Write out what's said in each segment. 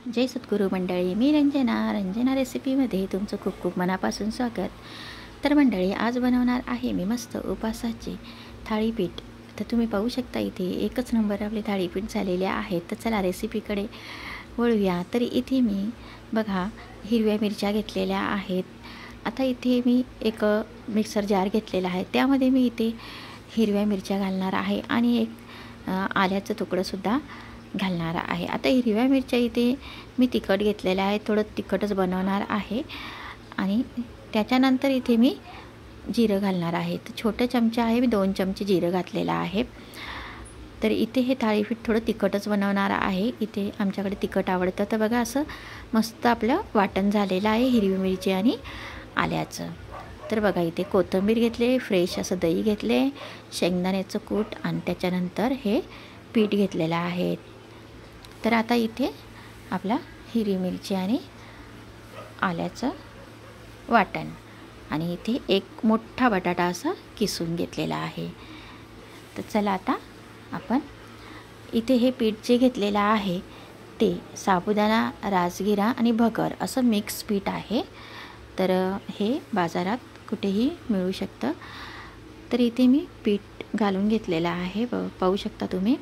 जय सद्गुरू मंडळी, मी रंजना रेसिपीमध्ये तुमचं खूप खूप मनापासून स्वागत. तर मंडळी, आज बनवणार आहे मी मस्त उपासाचे थाळीपीठ. तर तुम्ही पाहू शकता इथे एकच नंबर आपले थाळीपीठ झालेले आहेत. तर चला रेसिपीकडे वळूया. तर इथे मी बघा हिरव्या मिरच्या घेतलेल्या आहेत. आता इथे मी एक मिक्सर जार घेतलेला आहे, त्यामध्ये मी इथे हिरव्या मिरच्या घालणार आहे आणि एक आल्याचं तुकडंसुद्धा घालणार आहे. आता हिरव्या मिरच्या इथे मी तिखट घेतलेलं आहे, थोडं तिखटच बनवणार आहे. आणि त्याच्यानंतर इथे मी जिरं घालणार आहे. तर छोटे चमचे आहे, मी 2 चमचे जिरं घातलेलं आहे. तर इथे हे थाळीपीठ थोडं तिखटच बनवणार आहे. इथे आमच्याकडे तिखट आवडतं. तर बघा असं मस्त आपलं वाटण झालेलं आहे हिरवी मिरची आणि आल्याचं. तर बघा इथे कोथिंबीर घेतले, फ्रेश असं दही घेतले, शेंगदाण्याचं कूट आणि त्याच्यानंतर हे पीठ घेतलेलं आहे. तर आता इथे आपला हिरवी मिरची आणि आल्याचं वाटण आणि इथे एक मोठा बटाटा असा किसून घेतलेला आहे. तर चला आता आपण इथे हे पीठ जे घेतलेलं आहे ते साबुदाणा, राजगिरा आणि भगर असं मिक्स पीठ आहे. तर हे बाजारात कुठेही मिळू शकतं. तर इथे मी पीठ घालून घेतलेलं आहे, पाहू शकता तुम्ही.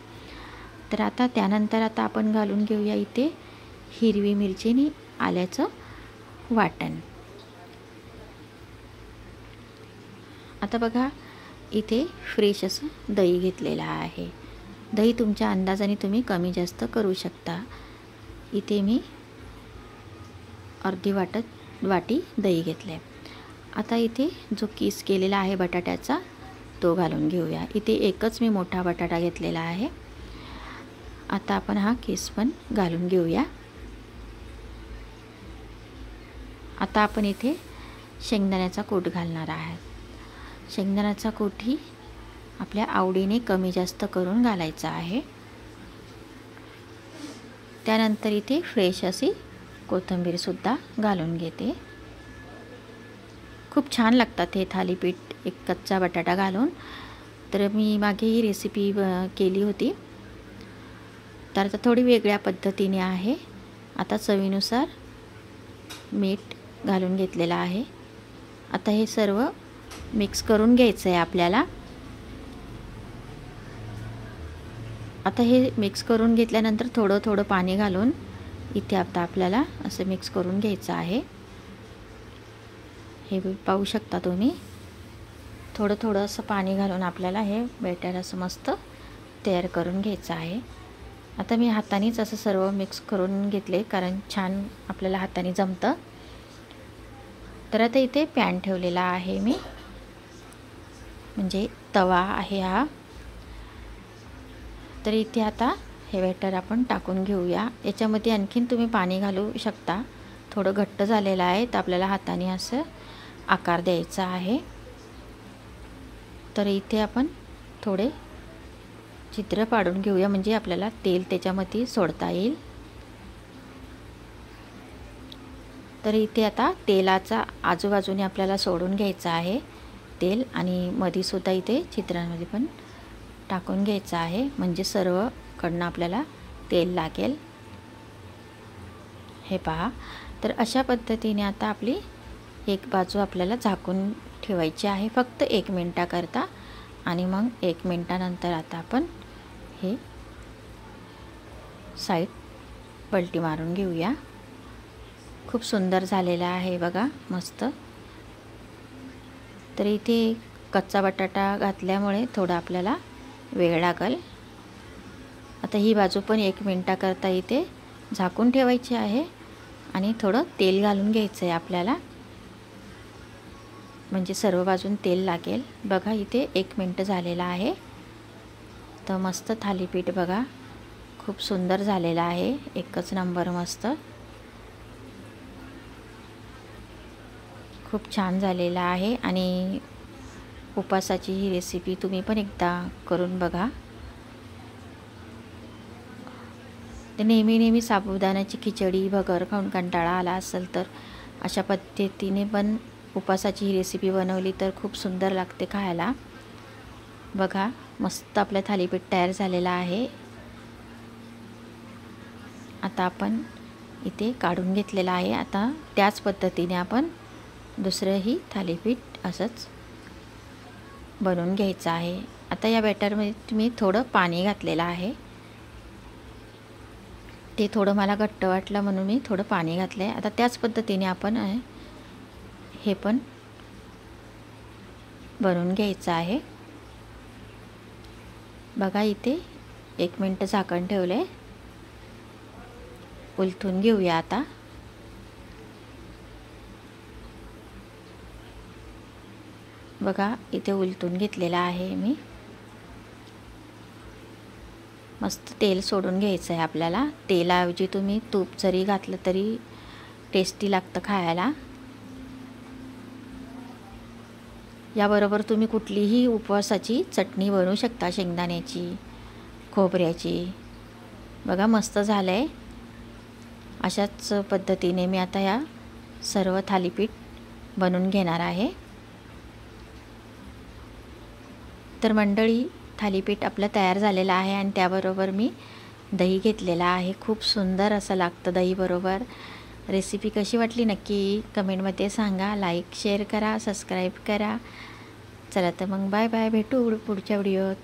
तर आता त्यानंतर आता आपण घालून घेऊया इथे हिरवी मिरची आणि आल्याचं वाटण. आता बघा इथे फ्रेश असं दही घेतलेलं आहे. दही तुमच्या अंदाजाने तुम्ही कमी जास्त करू शकता. इथे मी अर्धी वाटी दही घेतले. आता इथे जो किस केलेला आहे बटाट्याचा तो घालून घेऊया. इथे एकच मी मोठा बटाटा घेतलेला आहे. आता आपण हा किस पण घालून घेऊया. आता आपण इथे शेंगदाण्याचा कूट घालणार आहे. शेंगदाण्याचा कूटही आपल्या आवडीने कमी जास्त करून घालायचा आहे. त्यानंतर इथे फ्रेश अशी कोथिंबीरसुद्धा घालून घेते. खूप छान लागतात हे थालीपीठ एक कच्चा बटाटा घालून. तर मी मागे ही रेसिपी केली होती, तर आता थोडी वेगळ्या पद्धतीने आहे. आता चवीनुसार मीठ घालून घेतलेलं आहे. आता हे सर्व मिक्स करून घ्यायचं आहे आपल्याला. आता हे मिक्स करून घेतल्यानंतर थोडं थोडं पाणी घालून इथे आता आपल्याला असं मिक्स करून घ्यायचं आहे. हे पाहू शकता तुम्ही, थोडं थोडं असं पाणी घालून आपल्याला हे बॅटर असं मस्त तयार करून घ्यायचं आहे. आता मी हातानेच असं सर्व मिक्स करून घेतले, कारण छान आपल्याला हाताने जमतं. तर आता इथे पॅन ठेवलेला आहे मी, म्हणजे तवा आहे हा. तर इथे आता हे बॅटर आपण टाकून घेऊया. याच्यामध्ये आणखीन तुम्ही पाणी घालू शकता. थोडं घट्ट झालेलं आहे, तर आपल्याला हाताने असं आकार द्यायचा आहे. तर इथे आपण थोडे चित्र पाडून घेऊया, म्हणजे आपल्याला तेल त्याच्यामध्ये सोडता येईल. तर इथे आता तेलाचा आजूबाजूने आपल्याला सोडून घ्यायचं आहे तेल, आणि मधीसुद्धा इथे चित्रांमध्ये पण टाकून घ्यायचं आहे, म्हणजे सर्वकडनं आपल्याला तेल लागेल. हे पहा. तर अशा पद्धतीने आता आपली एक बाजू आपल्याला झाकून ठेवायची आहे फक्त 1 मिनिटाकरता, आणि मग 1 मिनिटानंतर आता आपण हे साईड पलटी मारून घेऊया. खूप सुंदर झालेला आहे बघा, मस्त. तर इथे कच्चा बटाटा घातल्यामुळे थोडा आपल्याला वेळ लागेल. आता ही बाजू पण 1 मिनिटाकरता इथे झाकून ठेवायची आहे, आणि थोडं तेल घालून घ्यायचं आहे आपल्याला, म्हणजे सर्व बाजून तेल लागेल. बघा इथे 1 मिनिट झालेला आहे. तर मस्त थालीपीठ बघा खूप सुंदर झालेला आहे, एकच नंबर मस्त, खूप छान झालेला आहे. आणि उपासाची ही रेसिपी तुम्ही पण एकदा करून बघा. ते नेहमी साबुदाण्याची खिचडी भगर खाऊन कंटाळा आला असेल, तर अशा पद्धतीने पण उपासाची ही रेसिपी बनवली तर खूप सुंदर लागते खायला. बघा मस्त आपलं थालीपीठ तयार झालेलं आहे. आता आपण इथे काढून घेतलेला आहे. आता त्याच पद्धतीने आपण दुसरंही थालीपीठ असंच बनवून घ्यायचं आहे. आता या बॅटरमध्ये मी थोडं पाणी घातलेलं आहे. ते थोडं मला घट्ट वाटलं म्हणून मी थोडं पाणी घातलं आहे. आता त्याच पद्धतीने आपण हे पण बनवून घ्यायचं आहे. बघा इथे 1 मिनिट झाकण ठेवलं आहे. उलटून घेऊया आता. बघा इथे उलटून घेतलेला आहे मी. मस्त तेल सोडून घ्यायचं आहे आपल्याला. तेलाऐवजी तुम्ही तूप जरी घातलं तरी टेस्टी लागतं खायला. याबरोबर तुम्ही कुठलीही उपवासाची चटणी बनवू शकता, शेंगदाण्याची, खोबऱ्याची. बघा मस्त झालं आहे. अशाच पद्धतीने मी आता या सर्व थालीपीठ बनवून घेणार आहे. तर मंडळी, थालीपीठ आपलं तयार झालेलं आहे आणि त्याबरोबर मी दही घेतलेला आहे. खूप सुंदर असं लागतं दहीबरोबर. रेसिपी कशी वाटली नक्की कमेंटमध्ये सांगा. लाईक शेअर करा, सबस्क्राईब करा. चला तर मग बाय बाय, भेटू पुढच्या व्हिडिओत.